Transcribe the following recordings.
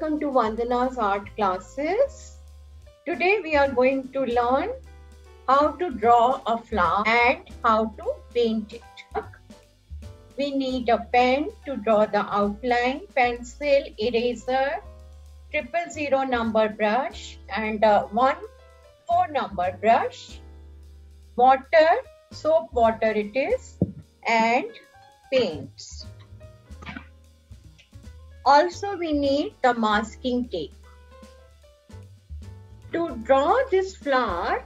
Welcome to Vandana's art classes. Today we are going to learn how to draw a flower and how to paint it. We need a pen to draw the outline, pencil, eraser, 000 number brush and a 4 number brush, water, soap water it is, and paints. Also, we need the masking tape. To draw this flower,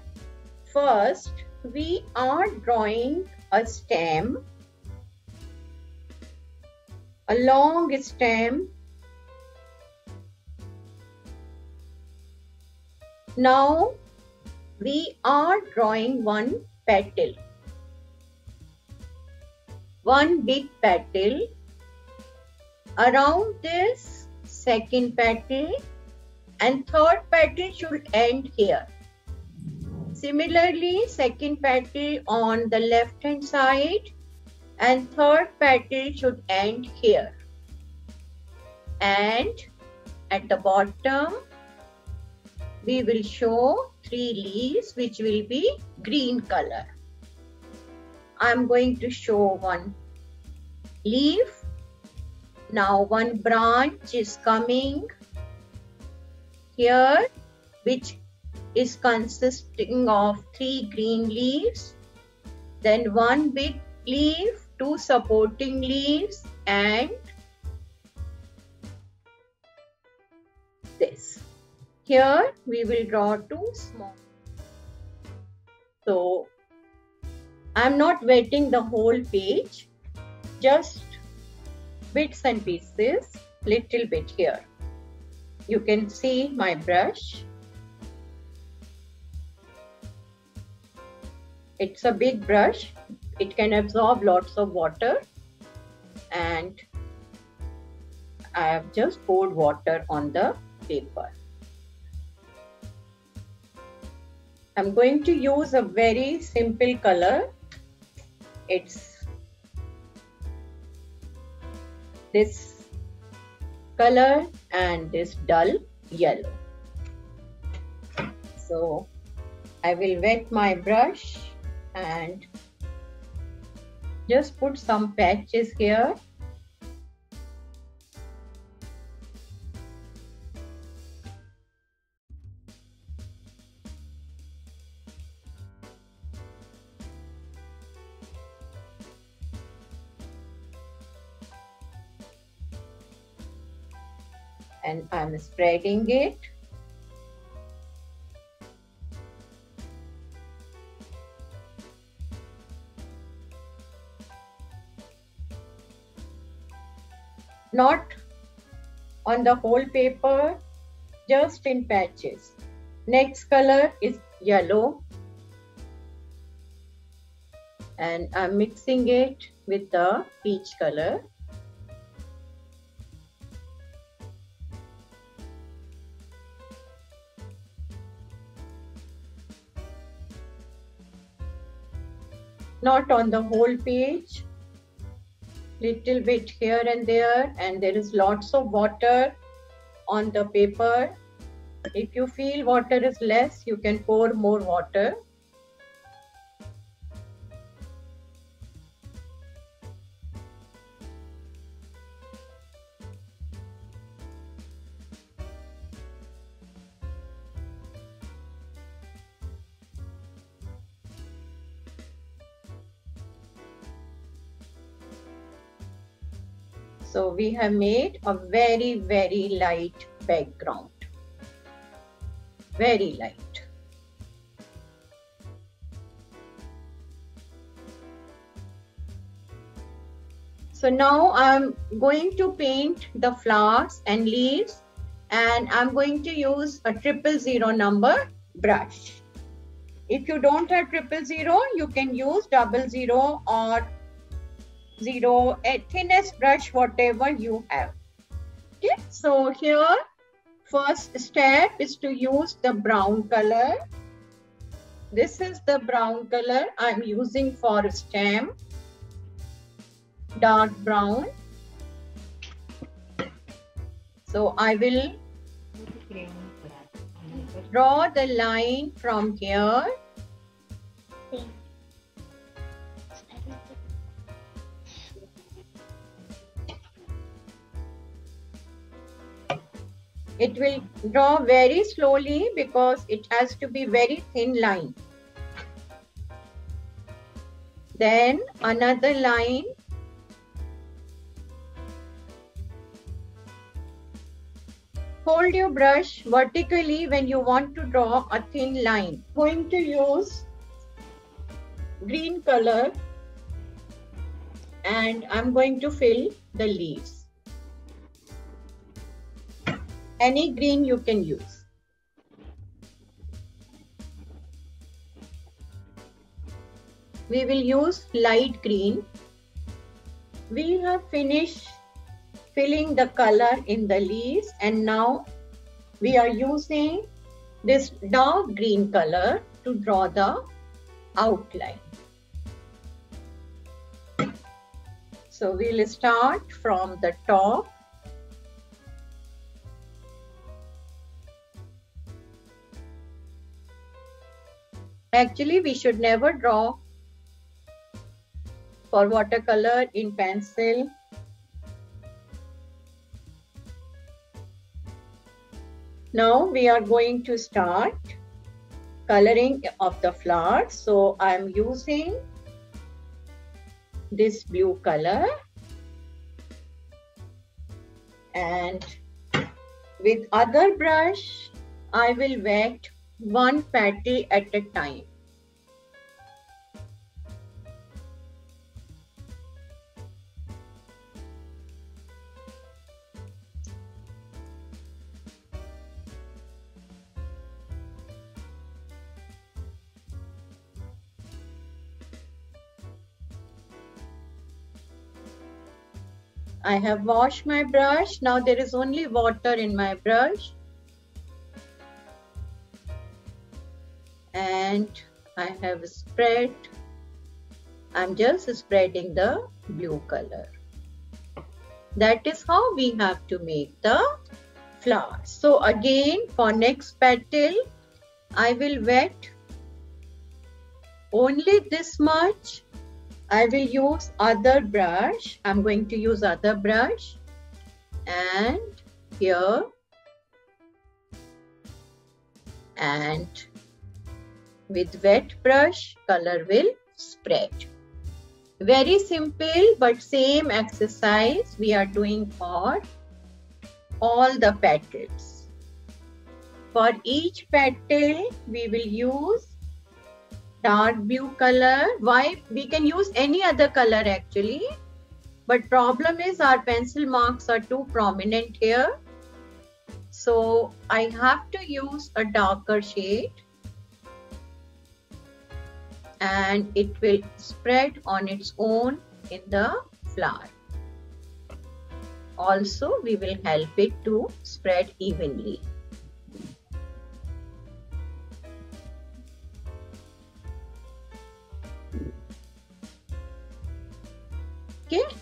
first we are drawing a stem, a long stem. Now we are drawing one petal, one big petal. Around this second petal and third petal should end here. Similarly, second petal on the left hand side and third petal should end here. And at the bottom, we will show 3 leaves which will be green color. I am going to show one leaf. Now one branch is coming here, which is consisting of 3 green leaves, then one big leaf, 2 supporting leaves, and this. Here we will draw 2 small. So I am not wetting the whole page, just bits and pieces, little bit here. You can see my brush. It's a big brush. It can absorb lots of water, and I have just poured water on the paper. I'm going to use a very simple color. It's this color and this dull yellow. So I will wet my brush and just put some patches here. And I'm spreading it. Not on the whole paper, just in patches. Next color is yellow. And I'm mixing it with the peach color. Not on the whole page, little bit here and there is lots of water on the paper. If you feel water is less, you can pour more water. So we have made a very, very light background. Very light. So now I'm going to paint the flowers and leaves, and I'm going to use a 000 number brush. If you don't have 000, you can use 00 or 0, a thinnest brush, whatever you have. Okay, so here first step is to use the brown color. This is the brown color I'm using for stem, dark brown. So I will Draw the line from here. It will draw very slowly because it has to be very thin line. Then another line. Hold your brush vertically when you want to draw a thin line. Going to use green color and I'm going to fill the leaves. Any green you can use. We will use light green. We have finished filling the color in the leaves and now we are using this dark green color to draw the outline. So we'll start from the top. Actually, we should never draw for watercolor in pencil. Now we are going to start coloring of the flowers. So I am using this blue color and with other brush I will wet one petal at a time. I have washed my brush. Now there is only water in my brush. And I have spread. I'm just spreading the blue color. That is how we have to make the flower. So again, for next petal, I will wet only this much. I will use other brush. I'm going to use other brush and here and with wet brush color will spread. Very simple but same exercise we are doing for all the petals. For each petal we will use dark blue color. Why? We can use any other color actually, but problem is our pencil marks are too prominent here, so I have to use a darker shade and it will spread on its own in the flower. Also we will help it to spread evenly. Okay,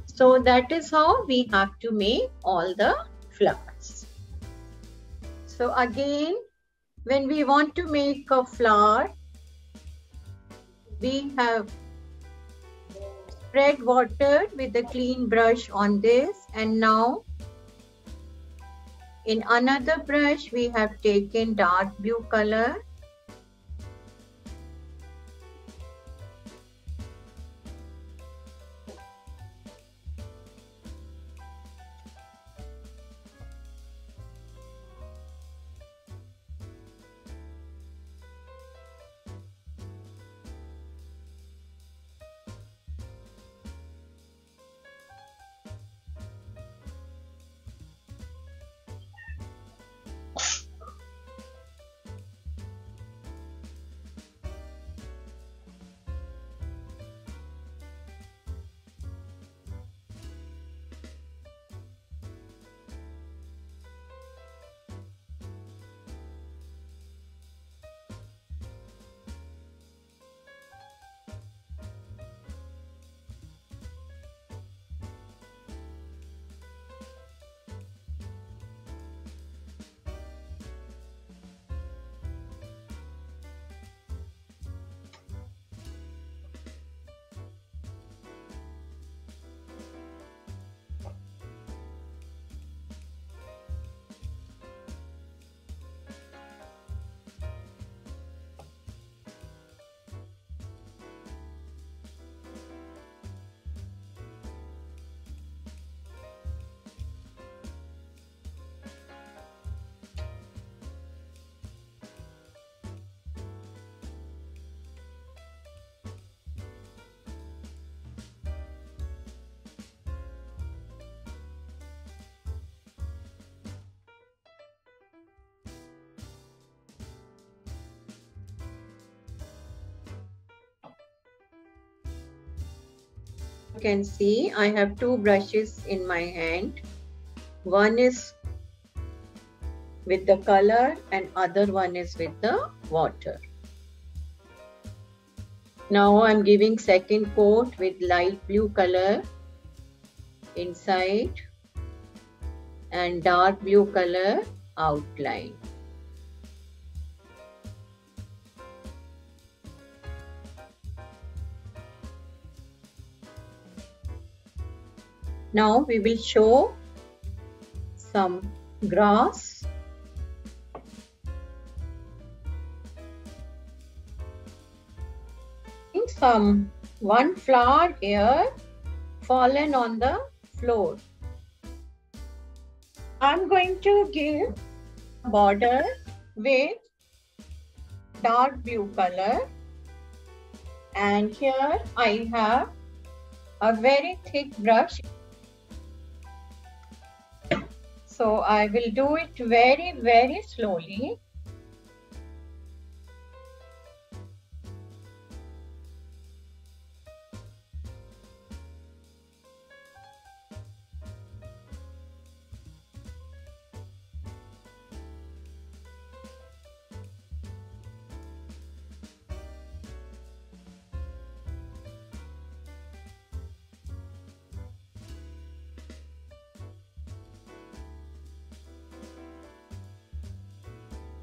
so that is how we have to make all the flowers. So again, when we want to make a flower, we have spread water with a clean brush on this, and now in another brush we have taken dark blue color. You can see I have two brushes in my hand. One is with the color and other one is with the water. Now I'm giving second coat with light blue color inside and dark blue color outline. Now we will show some grass. One flower here fallen on the floor. I'm going to give a border with dark blue color, and here I have a very thick brush. So I will do it very slowly.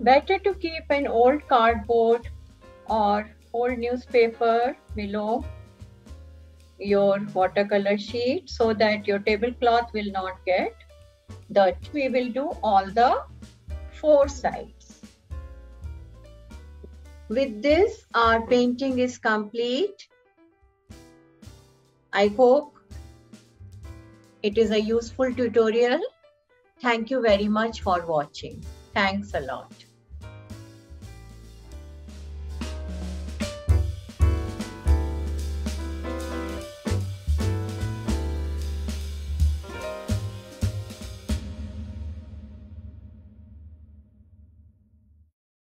Better to keep an old cardboard or old newspaper below your watercolor sheet so that your tablecloth will not get dirty. We will do all the four sides. With this, our painting is complete. I hope it is a useful tutorial. Thank you very much for watching. Thanks a lot.